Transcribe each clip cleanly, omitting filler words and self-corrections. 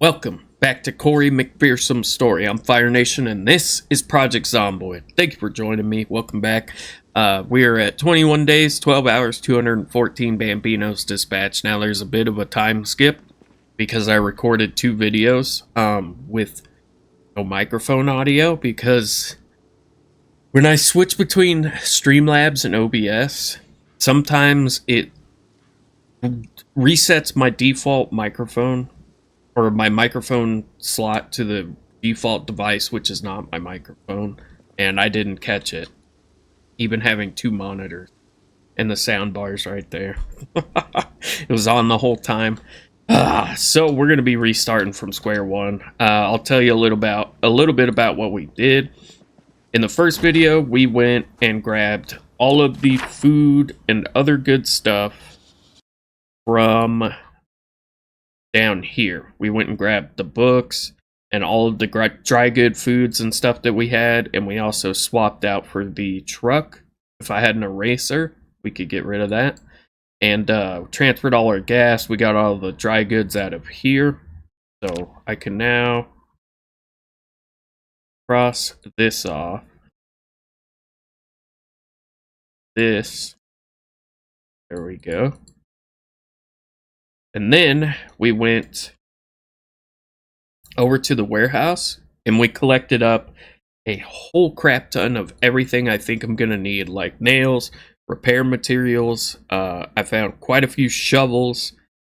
Welcome back to Corey McPherson's story. I'm Fire Nation, and this is Project Zomboid. Thank you for joining me. Welcome back. We are at 21 days, 12 hours, 214 Bambinos dispatched. Now there's a bit of a time skip because I recorded two videos with no microphone audio, because when I switch between Streamlabs and OBS, sometimes it resets my default microphone or my microphone slot to the default device, which is not my microphone, and I didn't catch it, even having two monitors and the sound bars right there. It was on the whole time. So we're going to be restarting from square one. I'll tell you a little bit about what we did. In the first video, we went and grabbed all of the food and other good stuff from down here. We went and grabbed the books and all of the dry good foods and stuff that we had, and we also swapped out for the truck. If I had an eraser, we could get rid of that. And transferred all our gas. We got all the dry goods out of here, so I can now cross this off. This, there we go. And then we went over to the warehouse and we collected up a whole crap ton of everything I think I'm gonna need, like nails, repair materials. I found quite a few shovels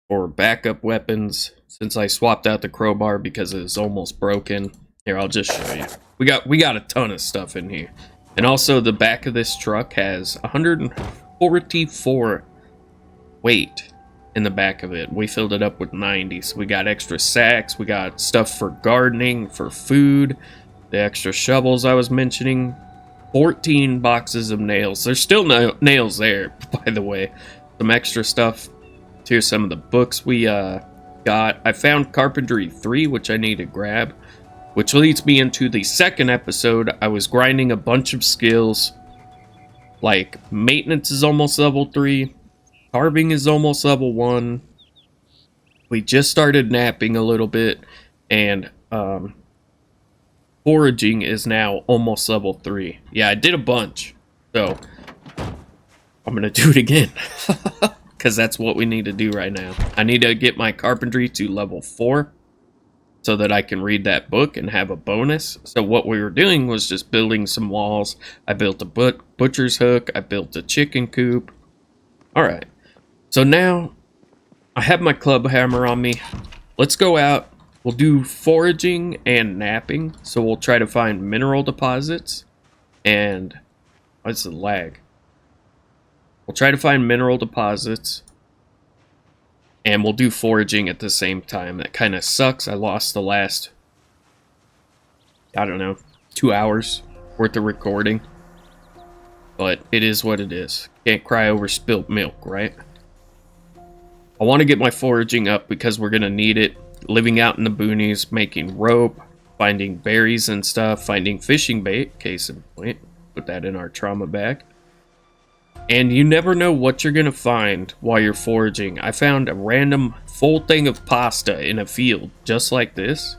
for backup weapons since I swapped out the crowbar because it was almost broken. Here, I'll just show you. We got a ton of stuff in here. And also the back of this truck has 144 weight in the back of it. We filled it up with 90, so we got extra sacks, we got stuff for gardening, for food, the extra shovels I was mentioning, 14 boxes of nails. There's still no nails there, by the way. Some extra stuff. Here's some of the books we got. I found Carpentry 3, which I need to grab, which leads me into the second episode. I was grinding a bunch of skills, like maintenance is almost level 3, carving is almost level 1. We just started napping a little bit, and foraging is now almost level 3. Yeah, I did a bunch, so I'm gonna do it again because that's what we need to do right now. I need to get my carpentry to level 4 so that I can read that book and have a bonus. So what we were doing was just building some walls. I built a butcher's hook, I built a chicken coop. Alright, so now I have my club hammer on me. Let's go out. We'll do foraging and napping. So we'll try to find mineral deposits. And what's the lag? We'll try to find mineral deposits. And we'll do foraging at the same time. That kind of sucks. I lost the last, I don't know, 2 hours worth of recording. But it is what it is. Can't cry over spilt milk, right? I want to get my foraging up because we're going to need it. Living out in the boonies, making rope, finding berries and stuff, finding fishing bait, case in point. Put that in our trauma bag. And you never know what you're going to find while you're foraging. I found a random full thing of pasta in a field, just like this.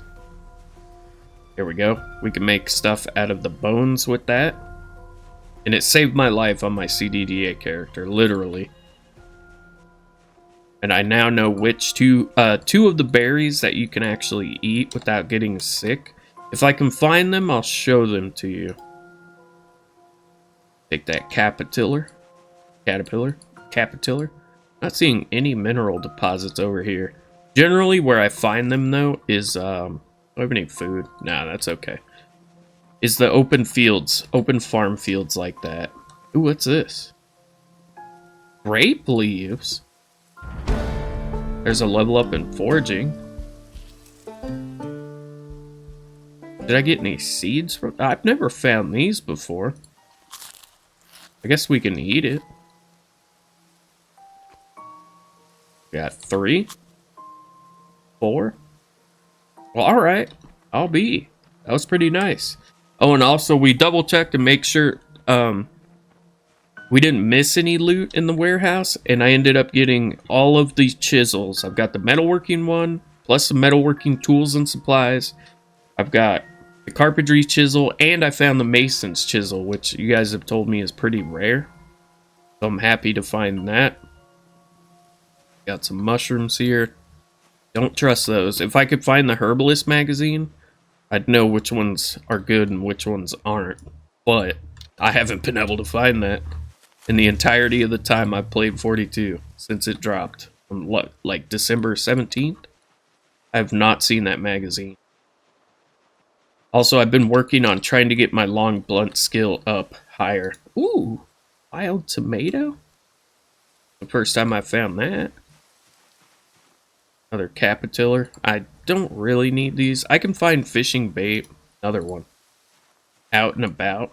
Here we go. We can make stuff out of the bones with that. And it saved my life on my CDDA character, literally. And I now know which two of the berries that you can actually eat without getting sick. If I can find them, I'll show them to you. Take that caterpillar. Not seeing any mineral deposits over here. Generally, where I find them though is do I have any food? Nah, that's okay. Is the open fields, open farm fields like that. Ooh, what's this? Grape leaves. There's a level up in foraging. Did I get any seeds from? I've never found these before. I guess we can eat it. Got 3, 4. Well, alright. I'll be. That was pretty nice. Oh, and also we double checked to make sure we didn't miss any loot in the warehouse, and I ended up getting all of these chisels. I've got the metalworking one, plus some metalworking tools and supplies. I've got the carpentry chisel, and I found the mason's chisel, which you guys have told me is pretty rare. So I'm happy to find that. Got some mushrooms here. Don't trust those. If I could find the herbalist magazine, I'd know which ones are good and which ones aren't. But I haven't been able to find that in the entirety of the time I've played 42 since it dropped on like December 17th. I have not seen that magazine. Also, I've been working on trying to get my long blunt skill up higher. Ooh, wild tomato? The first time I found that. Another caterpillar. I don't really need these. I can find fishing bait. Another one. Out and about.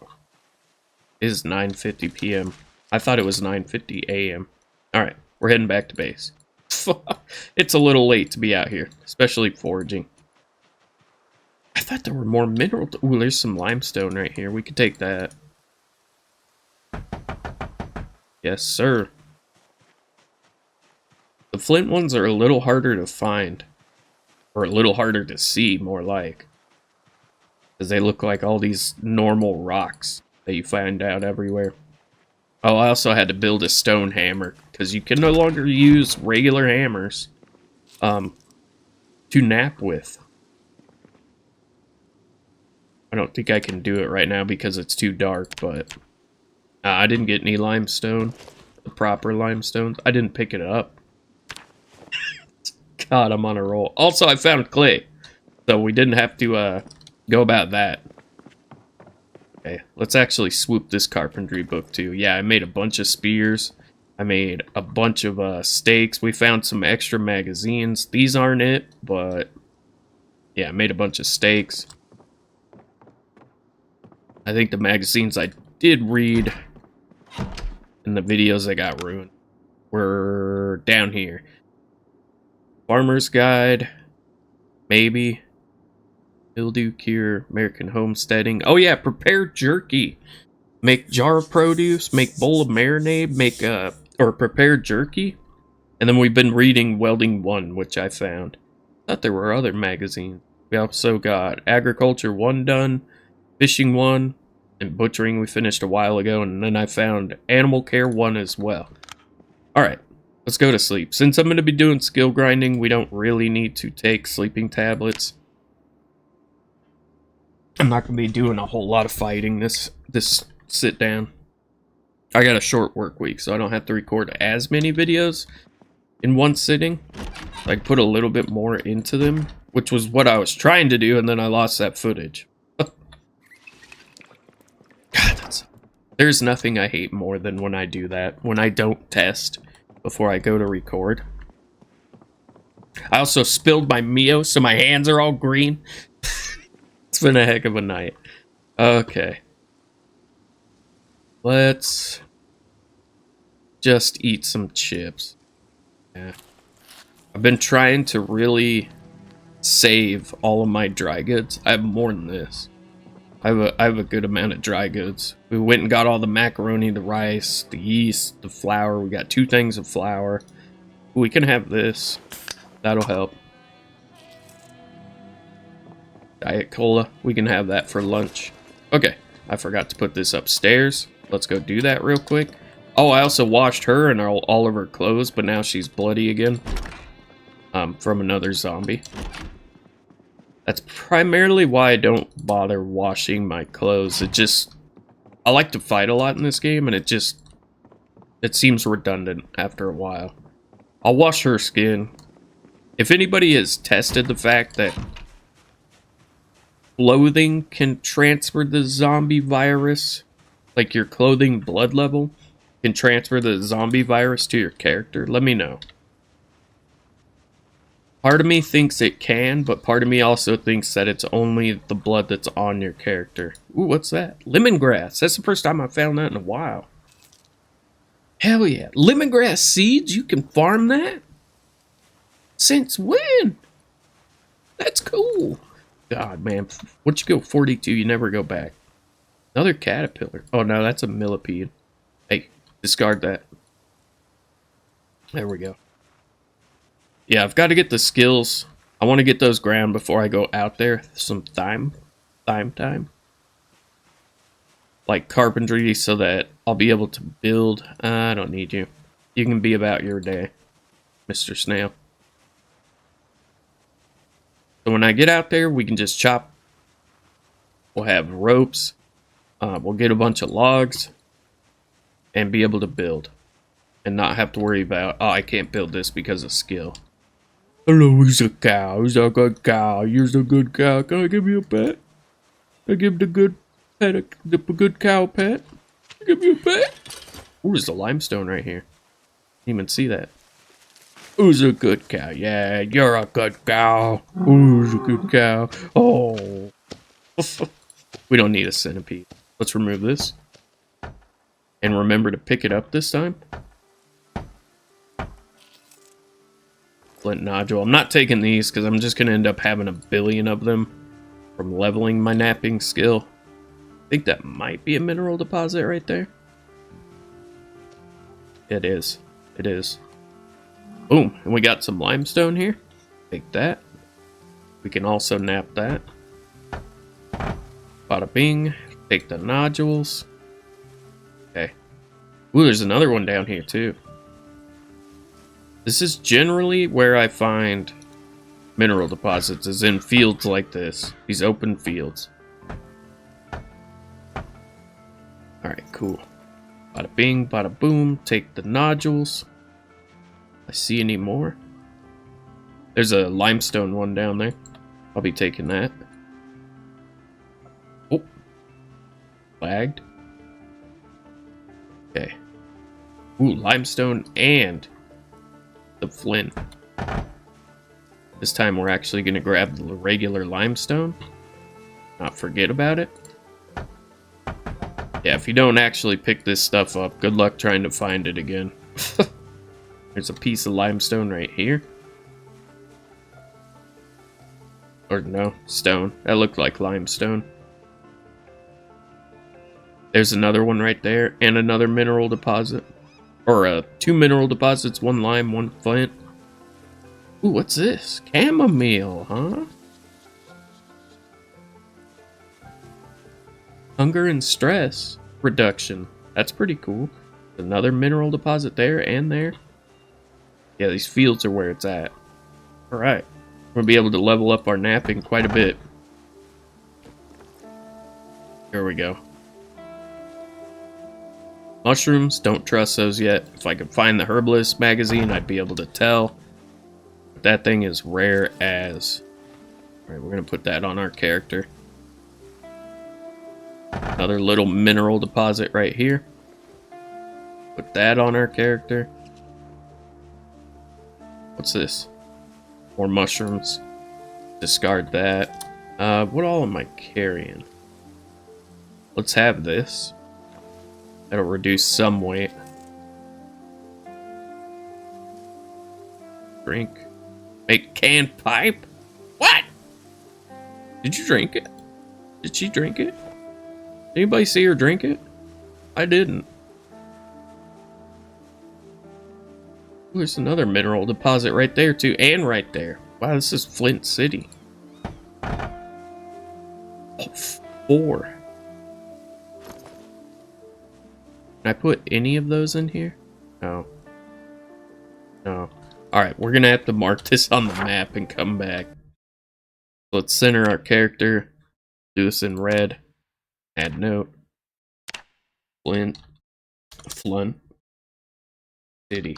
It is 9:50 p.m. I thought it was 9:50 a.m. Alright, we're heading back to base. It's a little late to be out here, especially foraging. I thought there were more mineral. Ooh, there's some limestone right here. We could take that. Yes, sir. The flint ones are a little harder to find. Or a little harder to see, more like. Because they look like all these normal rocks that you find out everywhere. Oh, I also had to build a stone hammer. Because you can no longer use regular hammers to nap with. I don't think I can do it right now because it's too dark, but I didn't get any limestone. The proper limestone. I didn't pick it up. God, I'm on a roll. Also, I found clay, so we didn't have to go about that. Okay, let's actually swoop this carpentry book too. Yeah, I made a bunch of spears. I made a bunch of stakes. We found some extra magazines. These aren't it, but yeah, I made a bunch of stakes. I think the magazines I did read in the videos that got ruined were down here. Farmer's Guide, maybe. Mildew Cure, American Homesteading. Oh yeah, prepare jerky. Make jar of produce, make bowl of marinade, make or prepare jerky. And then we've been reading Welding 1, which I found. Thought there were other magazines. We also got Agriculture 1 done, Fishing 1, and Butchering we finished a while ago, and then I found Animal Care 1 as well. Alright, let's go to sleep. Since I'm going to be doing skill grinding, we don't really need to take sleeping tablets. I'm not going to be doing a whole lot of fighting this sit down. I got a short work week, so I don't have to record as many videos in one sitting. I put a little bit more into them, which was what I was trying to do, and then I lost that footage. God, there's nothing I hate more than when I do that, when I don't test before I go to record. I also spilled my Mio, so my hands are all green. It's been a heck of a night. Okay. Let's just eat some chips. Yeah. I've been trying to really save all of my dry goods. I have more than this. I have a good amount of dry goods. We went and got all the macaroni, the rice, the yeast, the flour. We got 2 things of flour. We can have this. That'll help. Diet Cola. We can have that for lunch. Okay. I forgot to put this upstairs. Let's go do that real quick. Oh, I also washed her and all of her clothes, but now she's bloody again. From another zombie. That's primarily why I don't bother washing my clothes. I like to fight a lot in this game, and it seems redundant after a while. I'll wash her skin. If anybody has tested the fact that clothing can transfer the zombie virus, like your clothing blood level can transfer the zombie virus to your character, let me know. Part of me thinks it can, but part of me also thinks that it's only the blood that's on your character. Ooh, what's that? Lemongrass. That's the first time I found that in a while. Hell yeah. Lemongrass seeds? You can farm that? Since when? That's cool. God, man. Once you go 42, you never go back. Another caterpillar. Oh, no, that's a millipede. Hey, discard that. There we go. Yeah, I've got to get the skills I want to get those ground before I go out there. Some time. Like carpentry so that I'll be able to build. I don't need you. You can be about your day, Mr. Snail. So when I get out there, we can just chop. We'll have ropes. We'll get a bunch of logs and be able to build. And not have to worry about, oh, I can't build this because of skill. Hello, he's a cow. He's a good cow. You're a good cow. Can I give you a pet? I give the good pet the good cow pet. Give you a pet. Ooh, there's the limestone right here. Didn't even see that. Who's a good cow? Yeah, you're a good cow. Who's a good cow? Oh. We don't need a centipede. Let's remove this. And remember to pick it up this time. Flint nodule. I'm not taking these because I'm just going to end up having a billion of them from leveling my napping skill. I think that might be a mineral deposit right there. It is. It is. Boom. And we got some limestone here. Take that. We can also nap that. Bada bing. Take the nodules. Okay. Ooh, there's another one down here too. This is generally where I find mineral deposits, is in fields like this. These open fields. Alright, cool. Bada bing, bada boom. Take the nodules. I see any more? There's a limestone one down there. I'll be taking that. Oh. Lagged. Okay. Ooh, limestone and the flint. This time we're actually going to grab the regular limestone. Not forget about it. Yeah, if you don't actually pick this stuff up, good luck trying to find it again. There's a piece of limestone right here. Or no, stone. That looked like limestone. There's another one right there, and another mineral deposit. Or two mineral deposits, one lime, one flint. Ooh, what's this? Chamomile, huh? Hunger and stress reduction. That's pretty cool. Another mineral deposit there and there. Yeah, these fields are where it's at. Alright. We'll be able to level up our napping quite a bit. Here we go. Mushrooms, don't trust those yet. If I could find the Herbalist magazine, I'd be able to tell. But that thing is rare as. Alright, we're going to put that on our character. Another little mineral deposit right here. Put that on our character. What's this? More mushrooms. Discard that. What all am I carrying? Let's have this. That'll reduce some weight. Drink. Make canned pipe? What? Did you drink it? Did she drink it? Anybody see her drink it? I didn't. Ooh, there's another mineral deposit right there too, and right there. Wow, this is Flint City. Oh, 4. Can I put any of those in here? No. No. Alright, we're gonna have to mark this on the map and come back. Let's center our character. Do this in red. Add note. Flint. City.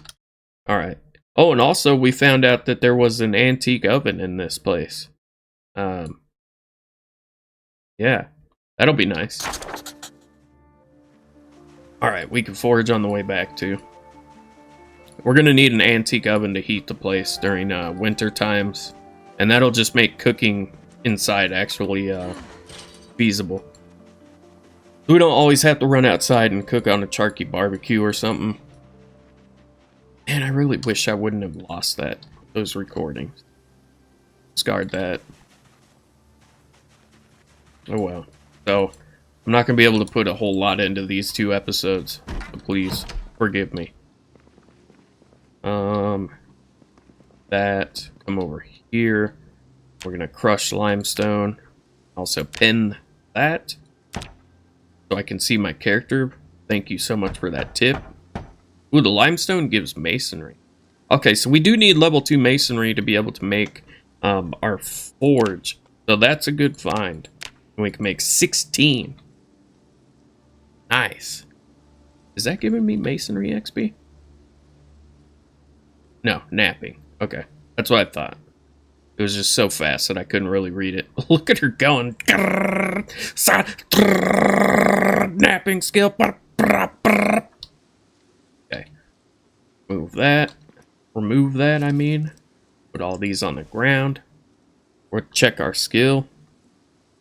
Alright. Oh, and also we found out that there was an antique oven in this place. Yeah. That'll be nice. Alright, we can forage on the way back too. We're gonna need an antique oven to heat the place during winter times. And that'll just make cooking inside actually feasible. We don't always have to run outside and cook on a charky barbecue or something. Man, I really wish I wouldn't have lost those recordings. Discard that. Oh well. So, I'm not going to be able to put a whole lot into these 2 episodes. So please, forgive me. That. Come over here. We're gonna crush limestone. Also pin that so I can see my character. Thank you so much for that tip. Ooh, the limestone gives masonry. Okay, so we do need level 2 masonry to be able to make our forge. So that's a good find. And we can make 16. Nice. Is that giving me masonry XP? No, napping. Okay, that's what I thought. It was just so fast that I couldn't really read it. Look at her going. Napping skill. Okay. Move that. Remove that, I mean. Put all these on the ground. We'll check our skill.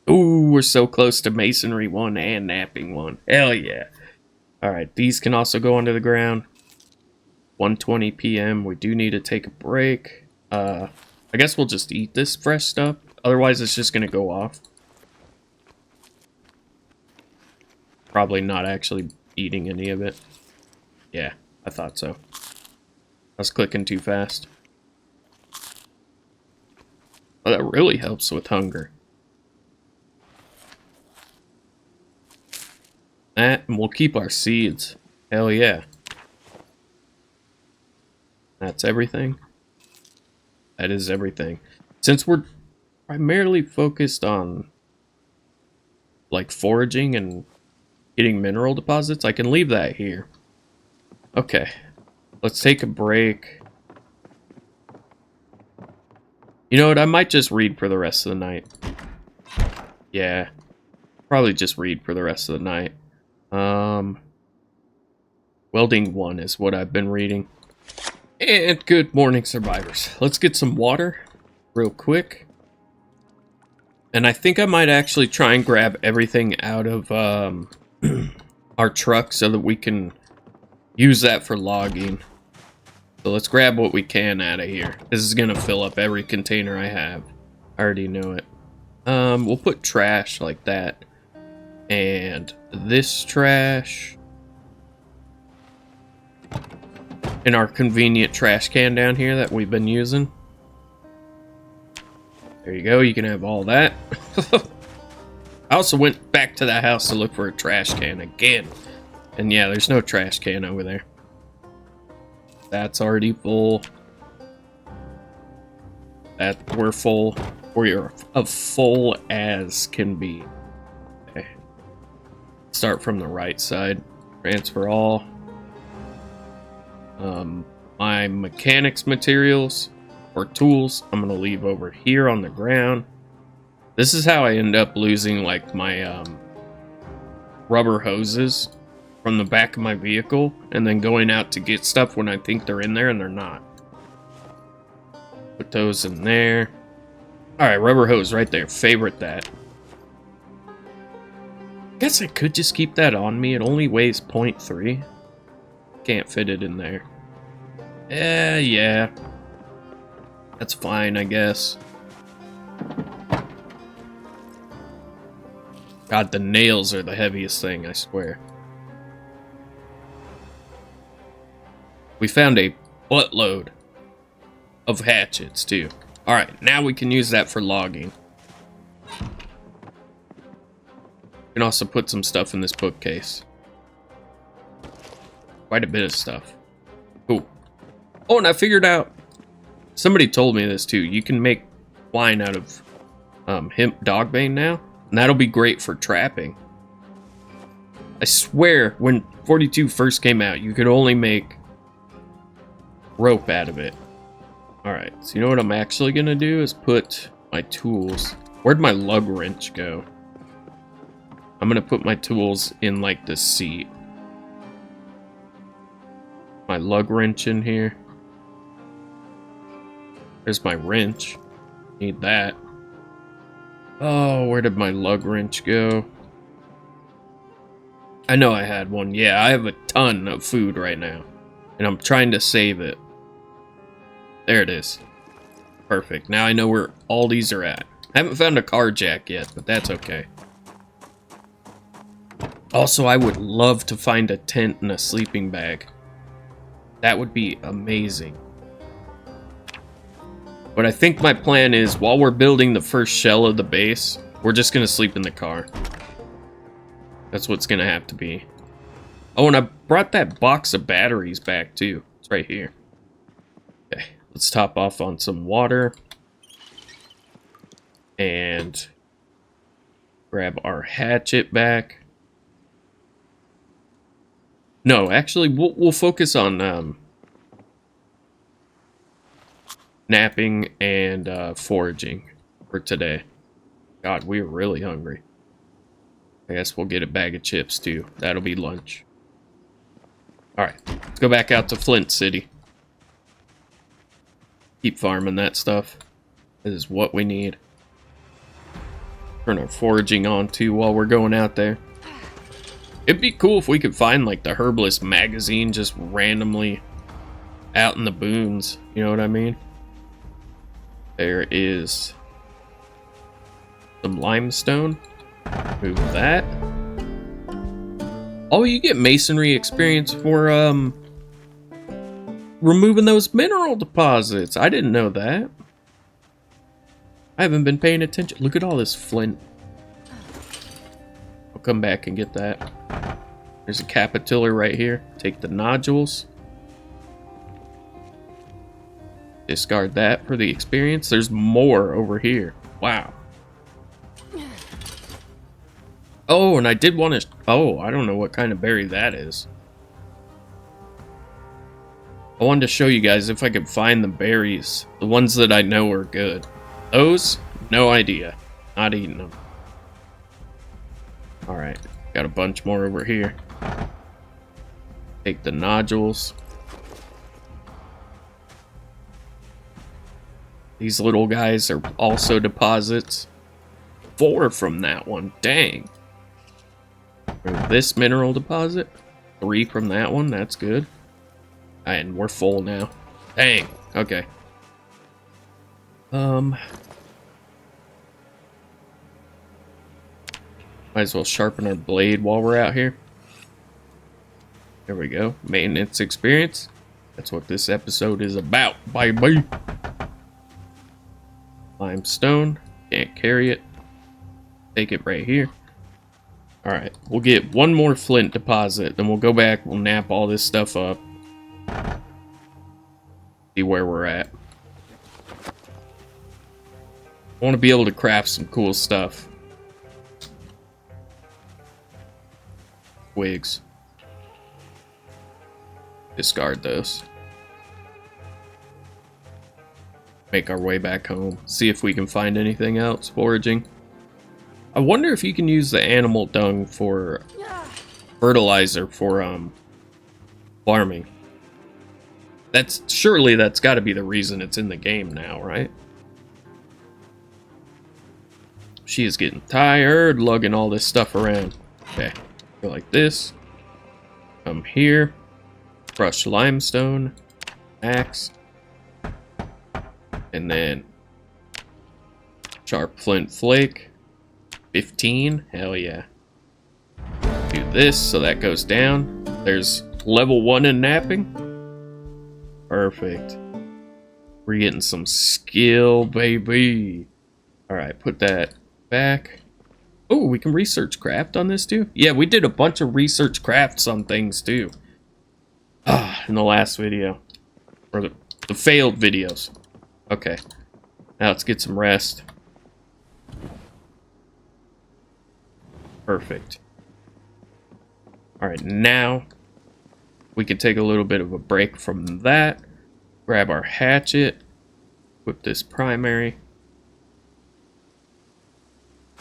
Ooh, we're so close to masonry 1 and napping 1. Hell yeah. Alright, these can also go onto the ground. 1:20 p.m. We do need to take a break. I guess we'll just eat this fresh stuff. Otherwise, it's just going to go off. Probably not actually eating any of it. Yeah, I thought so. I was clicking too fast. Oh, that really helps with hunger. That, and we'll keep our seeds. Hell yeah. That's everything. That is everything. Since we're primarily focused on like foraging and getting mineral deposits, I can leave that here. Okay. Let's take a break. You know what? I might just read for the rest of the night. Yeah. Probably just read for the rest of the night. Welding 1 is what I've been reading. And good morning, survivors. Let's get some water real quick. And I think I might actually try and grab everything out of our truck so that we can use that for logging. So let's grab what we can out of here. This is going to fill up every container I have. I already know it. We'll put trash like that. And this trash in our convenient trash can down here that we've been using. There you go, you can have all that. I also went back to that house to look for a trash can again. And yeah, there's no trash can over there. That's already full. That we're full. We're as full as can be. Okay. Start from the right side. Transfer all. My mechanics materials or tools, I'm gonna leave over here on the ground. This is how I end up losing like my rubber hoses from the back of my vehicle and then going out to get stuff when I think they're in there and they're not. Put those in there. Alright, rubber hose right there. Favorite that. Guess I could just keep that on me. It only weighs 0.3. Can't fit it in there. Yeah. That's fine, I guess. God, the nails are the heaviest thing, I swear. We found a buttload of hatchets, too. Alright, now we can use that for logging. We can also put some stuff in this bookcase. Quite a bit of stuff. Cool. Oh, and I figured out... Somebody told me this, too. You can make twine out of hemp dogbane now. And that'll be great for trapping. I swear, when 42 first came out, you could only make rope out of it. Alright, so you know what I'm actually gonna do is put my tools... Where'd my lug wrench go? I'm gonna put my tools in, like, the seat. My lug wrench in here. There's my wrench. Need that. Oh, where did my lug wrench go? I know I had one. Yeah, I have a ton of food right now. And I'm trying to save it. There it is. Perfect. Now I know where all these are at. I haven't found a car jack yet, but that's okay. Also, I would love to find a tent and a sleeping bag. That would be amazing. But I think my plan is, while we're building the first shell of the base, we're just gonna sleep in the car. That's what's gonna have to be. Oh, and I brought that box of batteries back too. It's right here. Okay, let's top off on some water. And grab our hatchet back. No, actually, we'll focus on napping and foraging for today. God, we're really hungry. I guess we'll get a bag of chips too. That'll be lunch. Alright, let's go back out to Flint City. Keep farming that stuff. This is what we need. Turn our foraging on too while we're going out there. It'd be cool if we could find like the Herbalist magazine just randomly out in the boons. You know what I mean? There is some limestone. Move that. Oh, you get masonry experience for removing those mineral deposits. I didn't know that. I haven't been paying attention. Look at all this flint. I'll come back and get that. There's a caterpillar right here. Take the nodules. Discard that for the experience. There's more over here. Wow. Oh, and I did want to... Oh, I don't know what kind of berry that is. I wanted to show you guys if I could find the berries. The ones that I know are good. Those? No idea. Not eating them. Alright. Got a bunch more over here. Take the nodules. These little guys are also deposits. 4 from that one. Dang. This mineral deposit. 3 from that one. That's good. And we're full now. Dang. Okay. Might as well sharpen our blade while we're out here. There we go. Maintenance experience. That's what this episode is about. Bye-bye. Limestone. Can't carry it. Take it right here. Alright. We'll get one more flint deposit. Then we'll go back. We'll nap all this stuff up. See where we're at. I want to be able to craft some cool stuff. Twigs. Discard those. Make our way back home. See if we can find anything else foraging. I wonder if you can use the animal dung for fertilizer for farming. Surely that's got to be the reason it's in the game now, right? She is getting tired lugging all this stuff around. Okay, go like this. Come here. Brush limestone. Axe. And then sharp flint flake. 15. Hell yeah. Do this so that goes down. There's level 1 in napping. Perfect. We're getting some skill, baby. Alright, put that back. Oh, we can research craft on this too? Yeah, we did a bunch of research crafts on things too. In the last video. Or the failed videos. Okay. Now let's get some rest. Perfect. Alright, now we can take a little bit of a break from that. Grab our hatchet. Equip this primary.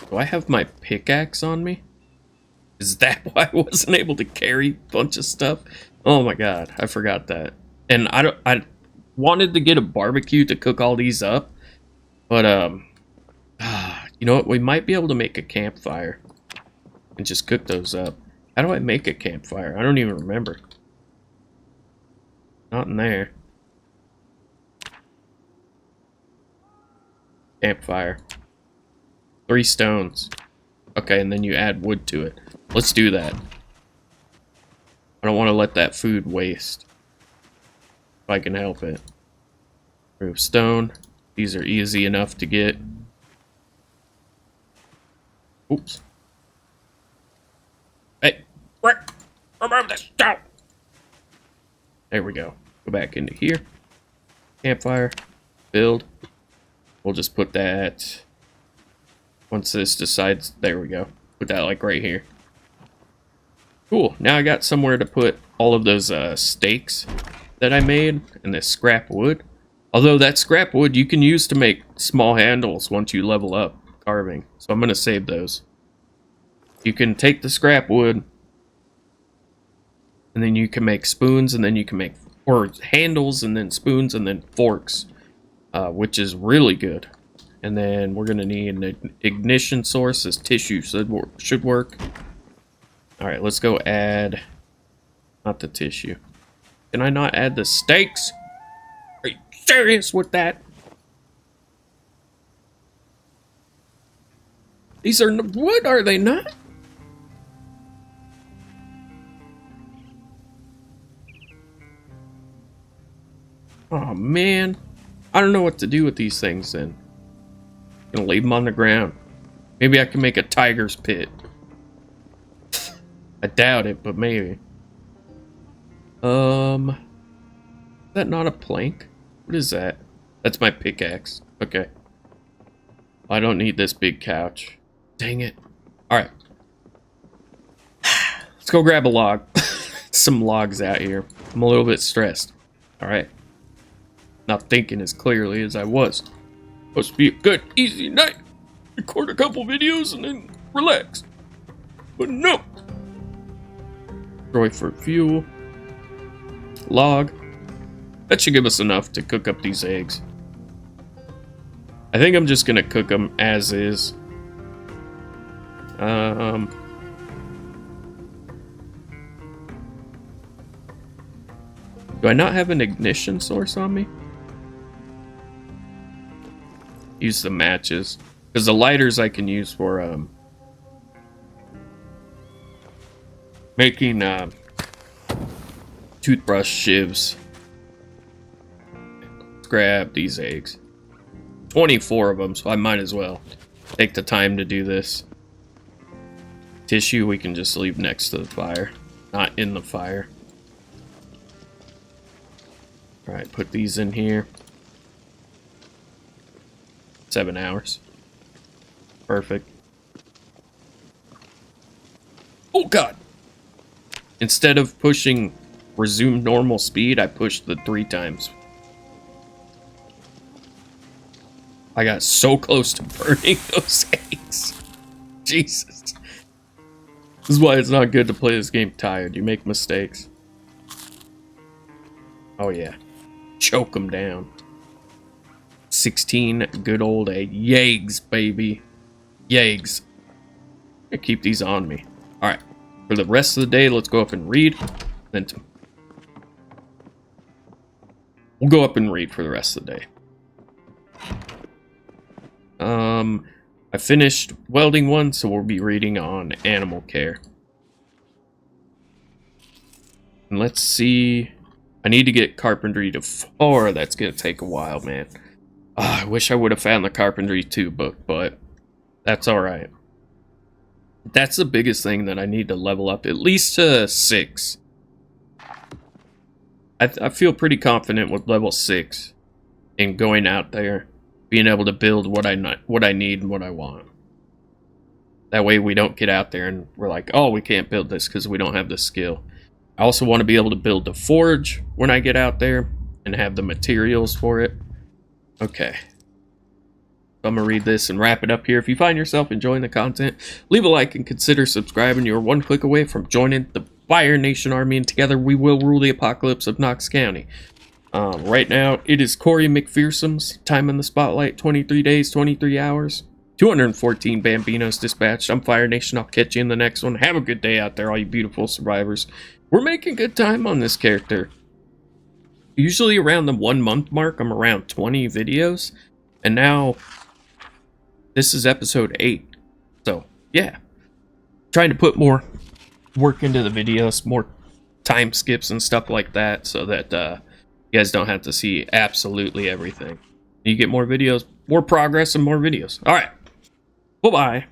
Do I have my pickaxe on me? Is that why I wasn't able to carry a bunch of stuff? Oh my god, I forgot that. And I wanted to get a barbecue to cook all these up, but you know what? We might be able to make a campfire and just cook those up. How do I make a campfire? I don't even remember. Not in there. Campfire. 3 stones. Okay, and then you add wood to it. Let's do that. I don't want to let that food waste. If I can help it. Remove stone. These are easy enough to get. Oops. Hey, Rick, remove this. Go. There we go. Go back into here. Campfire. Build. We'll just put that. Once this decides, there we go. Put that like right here. Cool. Now I got somewhere to put all of those stakes that I made and this scrap wood. Although that scrap wood you can use to make small handles once you level up carving. So I'm going to save those. You can take the scrap wood and then you can make spoons and then you can make or handles and then spoons and then forks, which is really good. And then we're going to need an ignition source as tissue should work. All right, let's go add, not the tissue. Can I not add the stakes? Are you serious with that? These are wood, are they not? Oh man, I don't know what to do with these things then. Gonna leave them on the ground. Maybe I can make a tiger's pit. I doubt it, but maybe. Is that not a plank? What is that? That's my pickaxe. Okay. I don't need this big couch. Dang it. Alright. Let's go grab a log. Some logs out here. I'm a little bit stressed. Alright. Not thinking as clearly as I was. Supposed to be a good, easy night. Record a couple videos and then relax. But no. Destroy for fuel. Log. That should give us enough to cook up these eggs. I think I'm just gonna cook them as is. Do I not have an ignition source on me? Use the matches. Because the lighters I can use for making toothbrush shivs. Let's grab these eggs. 24 of them, so I might as well take the time to do this. Tissue we can just leave next to the fire, not in the fire. Alright, put these in here. 7 hours. Perfect. Oh god! Instead of pushing resume normal speed, I pushed the 3 times. I got so close to burning those eggs. Jesus. This is why it's not good to play this game tired. You make mistakes. Oh yeah. Choke them down. 16 good old yeggs, baby. Yeggs. I keep these on me. Alright. For the rest of the day, let's go up and read. Then we'll go up and read for the rest of the day. I finished welding one, so we'll be reading on animal care. And let's see. I need to get carpentry to 4. That's gonna take a while, man. I wish I would have found the carpentry 2 book, but that's alright. That's the biggest thing that I need to level up, at least to 6. I feel pretty confident with level 6 in going out there, being able to build what I need and what I want. That way we don't get out there and we're like, oh, we can't build this because we don't have the skill. I also want to be able to build the forge when I get out there and have the materials for it. Okay. So I'm going to read this and wrap it up here. If you find yourself enjoying the content, leave a like and consider subscribing. You're one click away from joining the Fire Nation Army, and together we will rule the apocalypse of Knox County. Right now, it is Corey McPherson's time in the spotlight, 23 days, 23 hours, 214 Bambinos dispatched. I'm Fire Nation. I'll catch you in the next one. Have a good day out there, all you beautiful survivors. We're making good time on this character. Usually around the 1 month mark, I'm around 20 videos. And now, this is episode 8. So, yeah. Trying to put more work into the videos, more time skips and stuff like that, so that you guys don't have to see absolutely everything. You get more videos, more progress, and more videos. All right. Bye-bye.